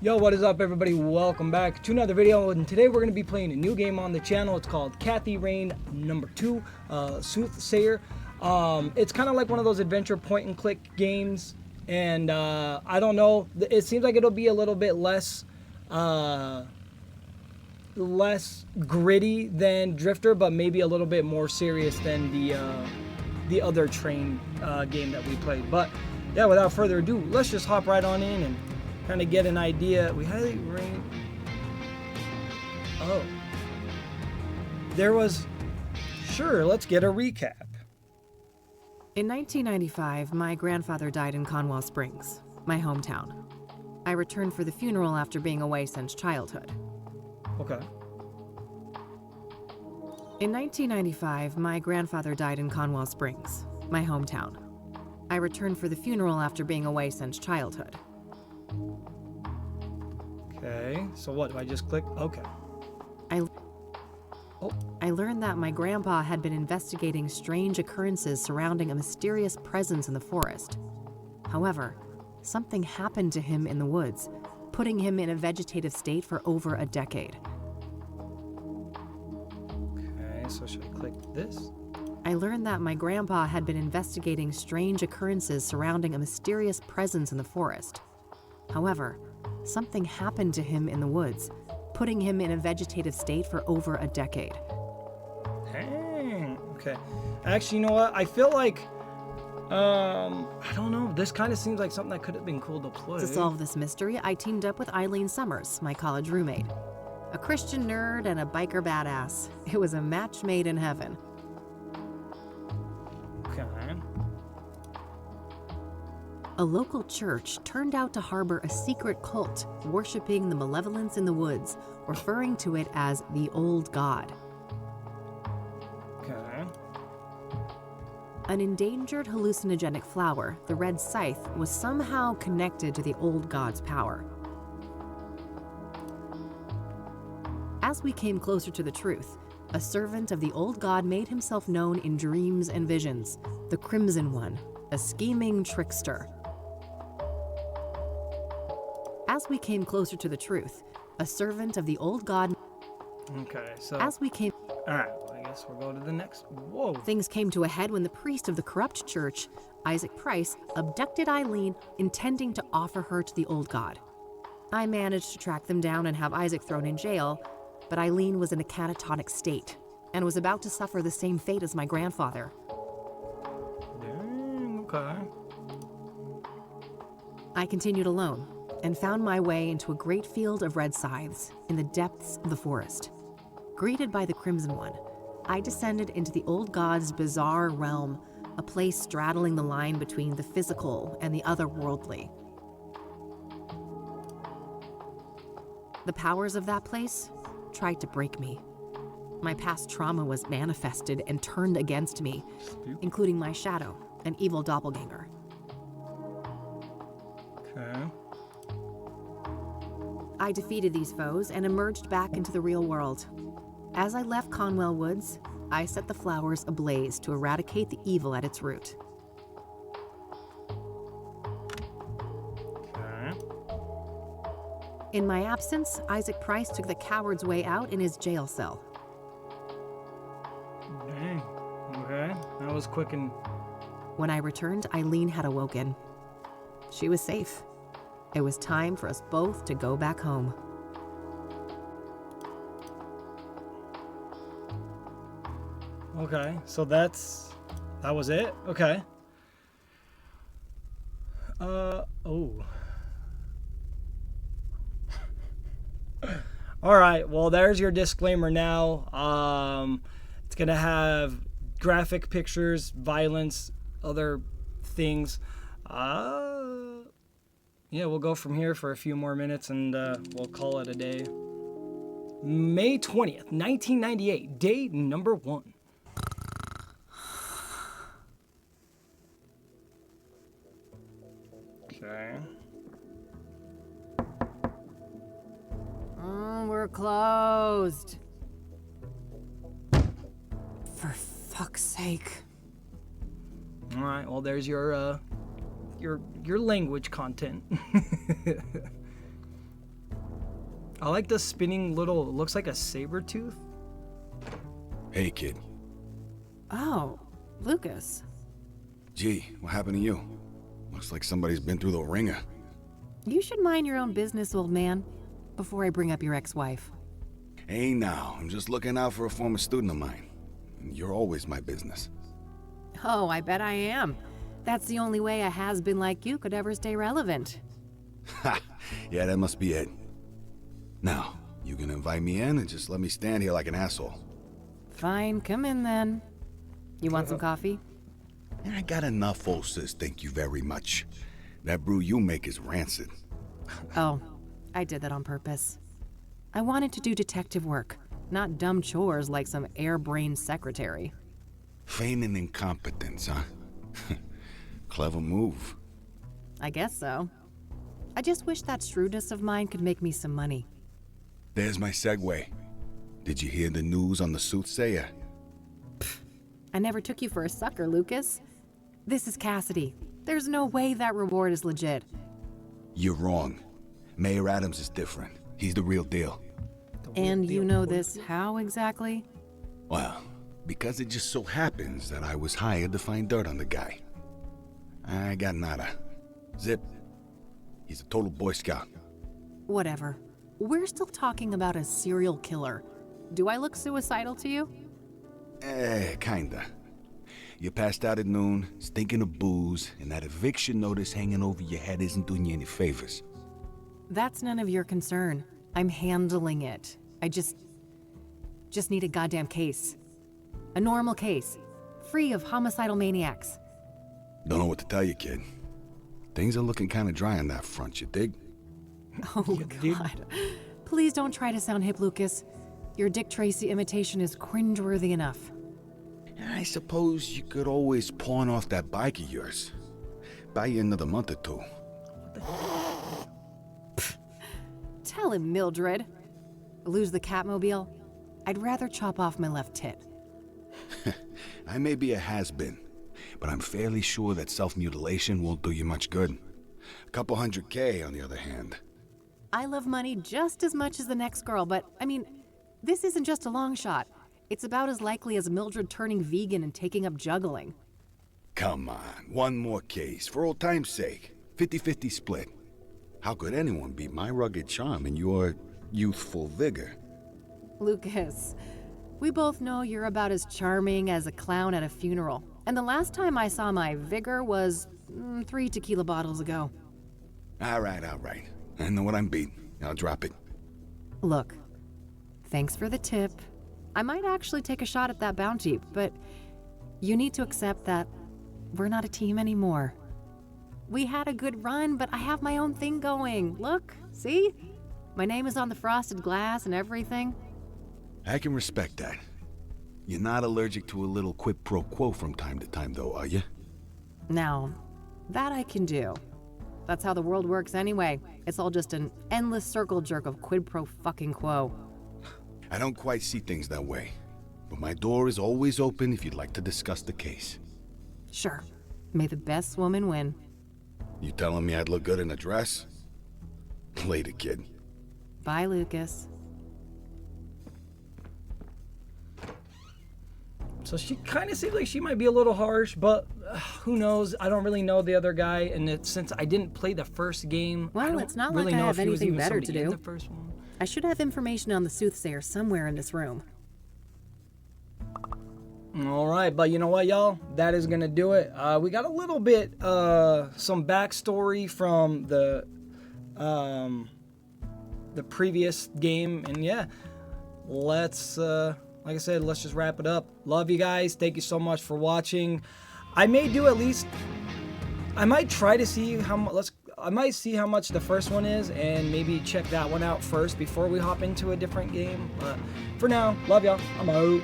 Yo, what is up everybody? Welcome back to another video, and today we're going to be playing a new game on the channel. It's called Kathy Rain number 2, Soothsayer. It's kind of like one of those adventure point and click games, and I don't know, it seems like it'll be a little bit less gritty than Drifter, but maybe a little bit more serious than the other train game that we played. But yeah, without further ado, let's just hop right on in and kind of get an idea. We had rain. Oh, there was. Sure, let's get a recap. In 1995, my grandfather died in Conwell Springs, my hometown. I returned for the funeral after being away since childhood. Okay. In 1995, my grandfather died in Conwell Springs, my hometown. I returned for the funeral after being away since childhood. Okay, so what, do I just click? Okay. I learned that my grandpa had been investigating strange occurrences surrounding a mysterious presence in the forest. However, something happened to him in the woods, putting him in a vegetative state for over a decade. Okay, so should I click this? I learned that my grandpa had been investigating strange occurrences surrounding a mysterious presence in the forest. However, something happened to him in the woods, putting him in a vegetative state for over a decade. Dang. Okay. Actually, you know what? I feel like, I don't know. This kind of seems like something that could have been cool to play. To solve this mystery, I teamed up with Eileen Summers, my college roommate. A Christian nerd and a biker badass. It was a match made in heaven. Okay. A local church turned out to harbor a secret cult worshiping the malevolence in the woods, referring to it as the Old God. Okay. An endangered hallucinogenic flower, the red scythe, was somehow connected to the Old God's power. As we came closer to the truth, a servant of the Old God made himself known in dreams and visions, the Crimson One, a scheming trickster. As we came closer to the truth, a servant of the Old God. Okay, so. As we came. Alright, well, I guess we'll go to the next. Whoa. Things came to a head when the priest of the corrupt church, Isaac Price, abducted Eileen, intending to offer her to the Old God. I managed to track them down and have Isaac thrown in jail, but Eileen was in a catatonic state and was about to suffer the same fate as my grandfather. Dang, okay. I continued alone and found my way into a great field of red scythes in the depths of the forest. Greeted by the Crimson One, I descended into the Old God's bizarre realm, a place straddling the line between the physical and the otherworldly. The powers of that place tried to break me. My past trauma was manifested and turned against me, including my shadow, an evil doppelganger. Okay. I defeated these foes and emerged back into the real world. As I left Conwell Woods, I set the flowers ablaze to eradicate the evil at its root. Okay. In my absence, Isaac Price took the coward's way out in his jail cell. Dang. Okay. That was quick and. When I returned, Eileen had awoken. She was safe. It was time for us both to go back home. Okay, so that was it? Okay. Oh. Alright, well there's your disclaimer now. It's gonna have graphic pictures, violence, other things. Yeah, we'll go from here for a few more minutes and we'll call it a day. May 20th, 1998, day number 1. Okay. We're closed. For fuck's sake. All right. Well, there's your language content. I like the spinning little, looks like a saber tooth. Hey, kid. Oh, Lucas. Gee, what happened to you? Looks like somebody's been through the ringer. You should mind your own business, old man, before I bring up your ex-wife. Hey now, I'm just looking out for a former student of mine. You're always my business. Oh, I bet I am. That's the only way a has-been like you could ever stay relevant. Ha! Yeah, that must be it. Now, you gonna invite me in and just let me stand here like an asshole? Fine, come in then. You want some coffee? I got enough, old sis, thank you very much. That brew you make is rancid. Oh, I did that on purpose. I wanted to do detective work, not dumb chores like some airbrained secretary. Feigning incompetence, huh? Clever move. I guess so. I just wish that shrewdness of mine could make me some money. There's my segue. Did you hear the news on the Soothsayer? I never took you for a sucker, Lucas. This is Cassidy. There's no way that reward is legit. You're wrong. Mayor Adams is different. He's the real deal. And you know this how exactly? Well, because it just so happens that I was hired to find dirt on the guy. I got nada. Zip. He's a total Boy Scout. Whatever. We're still talking about a serial killer. Do I look suicidal to you? Kinda. You passed out at noon, stinking of booze, and that eviction notice hanging over your head isn't doing you any favors. That's none of your concern. I'm handling it. I just need a goddamn case. A normal case. Free of homicidal maniacs. Don't know what to tell you, kid. Things are looking kinda dry on that front, you dig? Oh, God. Please don't try to sound hip, Lucas. Your Dick Tracy imitation is cringeworthy enough. I suppose you could always pawn off that bike of yours. Buy you another month or two. Tell him, Mildred. Lose the Catmobile? I'd rather chop off my left tit. I may be a has-been, but I'm fairly sure that self-mutilation won't do you much good. A couple $100K, on the other hand. I love money just as much as the next girl, but, I mean, this isn't just a long shot. It's about as likely as Mildred turning vegan and taking up juggling. Come on, one more case, for old time's sake. 50-50 split. How could anyone beat my rugged charm and your youthful vigor? Lucas, we both know you're about as charming as a clown at a funeral. And the last time I saw my vigor was 3 tequila bottles ago. All right. I know what I'm beating. I'll drop it. Look, thanks for the tip. I might actually take a shot at that bounty, but you need to accept that we're not a team anymore. We had a good run, but I have my own thing going. Look, see? My name is on the frosted glass and everything. I can respect that. You're not allergic to a little quid pro quo from time to time, though, are you? Now, that I can do. That's how the world works anyway. It's all just an endless circle jerk of quid pro fucking quo. I don't quite see things that way, but my door is always open if you'd like to discuss the case. Sure. May the best woman win. You telling me I'd look good in a dress? Later, kid. Bye, Lucas. So she kind of seems like she might be a little harsh, but who knows? I don't really know the other guy, and since I didn't play the first game, I Well, don't it's not really like I know have if he was anything even better to somebody in do. the first one. I should have information on the Soothsayer somewhere in this room. All right, but you know what, y'all? That is gonna do it. We got a little bit, some backstory from the previous game, and yeah, let's, like I said, let's just wrap it up. Love you guys. Thank you so much for watching. I may do at least, I might try to see how much. I might see how much the first one is and maybe check that one out first before we hop into a different game. But for now, love y'all. I'm out.